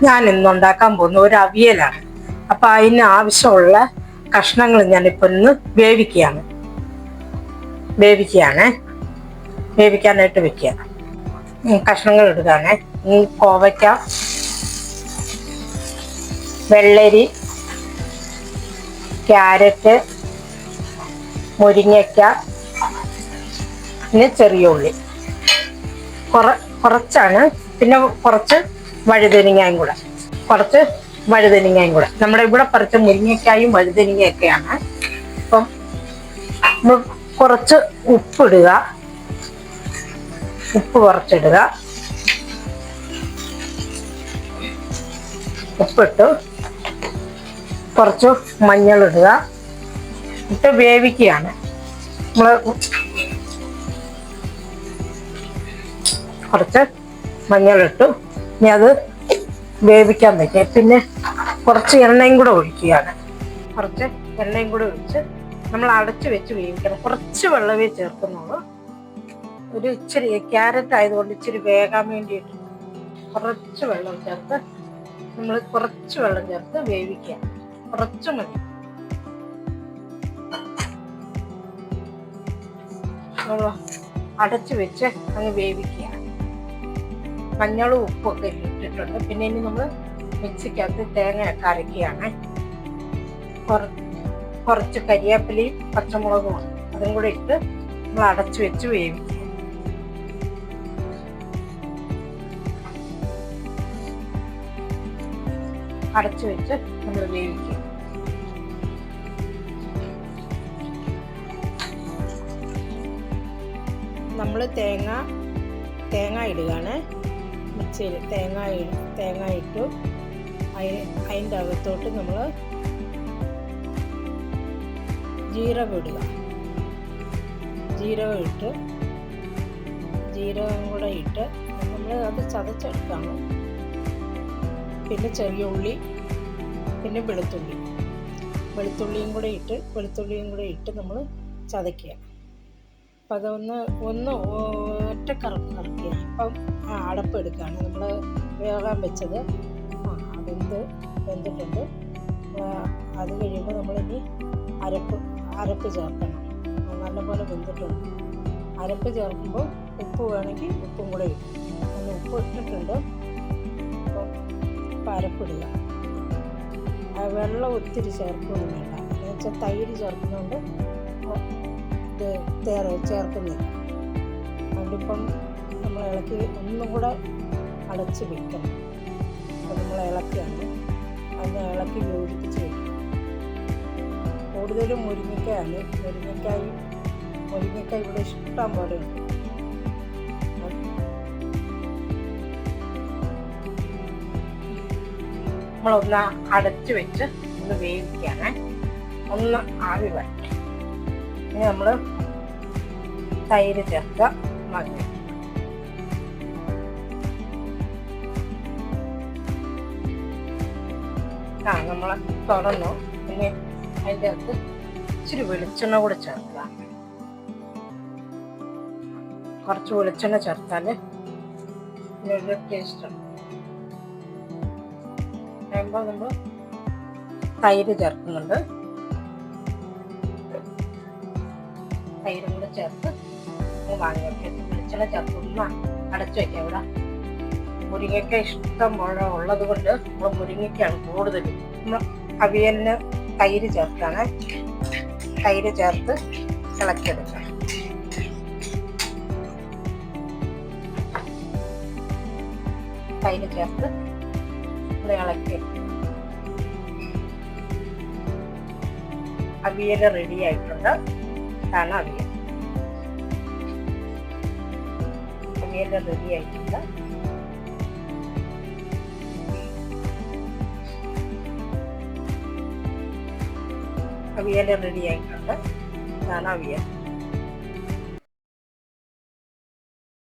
ഞാൻ ഇന്നുണ്ടാക്കാൻ പോകുന്ന ഒരു അവിയലാണ്. അപ്പം അതിന് ആവശ്യമുള്ള കഷ്ണങ്ങൾ ഞാനിപ്പോൾ ഇന്ന് വേവിക്കാനായിട്ട് വെക്കുക. കഷ്ണങ്ങൾ ഇടുകയാണ്. കോവയ്ക്ക, വെള്ളരി, ക്യാരറ്റ്, മുരിങ്ങയ്ക്ക, പിന്നെ ചെറിയ ഉള്ളി കുറച്ചാണ്. പിന്നെ കുറച്ച് വഴുതനങ്ങയും കൂടെ നമ്മുടെ ഇവിടെ പറിച്ച മുരിങ്ങയ്ക്കായും വഴുതനങ്ങയൊക്കെയാണ്. അപ്പം കുറച്ച് ഉപ്പിടുക, കുറച്ചിടുക. ഉപ്പിട്ട് കുറച്ച് മഞ്ഞളിടുക, ഇട്ട് വേവിക്കുകയാണ്. നമ്മൾ കുറച്ച് മഞ്ഞളിട്ടു. ഇനി അത് വേവിക്കാൻ വയ്ക്കുക. പിന്നെ കുറച്ച് എണ്ണയും കൂടെ ഒഴിക്കുകയാണ്. ഒഴിച്ച് നമ്മൾ അടച്ചു വെച്ച് വേവിക്കണം. കുറച്ച് വെള്ളമേ ചേർക്കുന്നുള്ളൂ. ഒരു ഇച്ചിരി ക്യാരറ്റ് ആയതുകൊണ്ട് ഇച്ചിരി വേകാൻ വേണ്ടിയിട്ട് കുറച്ച് വെള്ളം ചേർത്ത് വേവിക്കുക. കുറച്ച് മതി. അടച്ചു വെച്ച് അങ്ങ് വേവിക്കുക. മഞ്ഞളും ഉപ്പൊക്കെ ഇട്ടിട്ടുണ്ട്. പിന്നെ ഇനി നമ്മൾ മിക്സിക്കകത്ത് തേങ്ങയൊക്കെ അരയ്ക്കുകയാണ്. കുറച്ച് കരിവേപ്പിലയും പച്ചമുളകും അതും കൂടെ ഇട്ട് നമ്മൾ അടച്ചു വെച്ച് വേവിക്കുക. അടച്ചു വെച്ച് നമ്മൾ വേവിക്കുക. നമ്മൾ തേങ്ങ ഇടുകയാണ്. മിക്സിയിൽ തേങ്ങ ഇട്ടു. അതിൻ്റെ അകത്തോട്ട് നമ്മൾ ജീരകം ഇടുക. ജീരകം കൂടെ ഇട്ട് നമ്മൾ അത് ചതച്ചെടുക്കണം. പിന്നെ ചെറിയ ഉള്ളി, പിന്നെ വെളുത്തുള്ളിയും കൂടെ ഇട്ട് നമ്മൾ ചതയ്ക്കുക. അപ്പം അതൊന്ന് ഒറ്റ കറക്കുക. അപ്പം അടപ്പ് എടുക്കുകയാണ്. നമ്മൾ വേകാൻ വെച്ചത് വെന്തിട്ടുണ്ട്. അത് കഴിയുമ്പോൾ നമ്മളിനി അരപ്പ് ചേർക്കണം. നല്ലപോലെ വെന്തിട്ടുണ്ട്. അരപ്പ് ചേർക്കുമ്പോൾ ഉപ്പ് വേണമെങ്കിൽ ഉപ്പും കൂടെ ഇടും. അങ്ങനെ ഉപ്പ് ഇട്ടിട്ടുണ്ട്. അപ്പം അരപ്പിടുക. വെള്ളം ഒത്തിരി ചേർക്കൊന്നും വേണ്ട. എന്നുവെച്ചാൽ തൈര് ചേർക്കുന്നതുകൊണ്ട് ചേർക്കുന്നില്ല. അതുകൊണ്ടിപ്പം നമ്മൾ ഇളക്കി ഒന്നും കൂടെ അടച്ച് വെക്കണം. അപ്പം നമ്മൾ ഇളക്കിയാണ് അതിനെ ഇളക്കി യോജിപ്പിച്ച് വെക്കണം. കൂടുതലും മുരിങ്ങയ്ക്കായി ഇവിടെ ഇഷ്ടം പോലെ ഉണ്ട്. നമ്മളൊന്ന് അടച്ചു വെച്ച് ഒന്ന് വേവിക്കാണ്. ഒന്ന് ആവി വരട്ടെ. ഇനി നമ്മൾ തൈര് ചേർക്കുക. മതി. നമ്മൾ തുറന്നു. പിന്നെ അതിൻ്റെ അകത്ത് ഇച്ചിരി വെളിച്ചെണ്ണ കൂടെ ചേർക്കുക. കുറച്ച് വെളിച്ചെണ്ണ ചേർത്താൽ ഇതിനൊരു ടേസ്റ്റ് ഉണ്ട്. കഴിയുമ്പോൾ നമ്മൾ തൈര് ചേർക്കുന്നുണ്ട്. തൈരും കൂടെ ചേർത്ത് വാങ്ങി വെക്കാം. വെളിച്ചെണ്ണ ചേർത്ത് അടച്ചു വയ്ക്കാം. ഇവിടെ മുരിങ്ങയ്ക്ക ഇഷ്ടം പോലെ ഉള്ളത് കൊണ്ട് നമ്മൾ മുരിങ്ങയ്ക്കാണ് കൂടുതലും. നമ്മൾ അവിയലിന് തൈര് ചേർത്താണ്. തൈര് ചേർത്ത് ഇളക്കിയെടുക്കാം. തൈര് ചേർത്ത് ഇളക്കി അവിയൽ റെഡി ആയിട്ടുണ്ട്. ഇതാണ് അവിയൽ റെഡി ആയിട്ടുണ്ട്. ഇതാണ് അവിയൽ.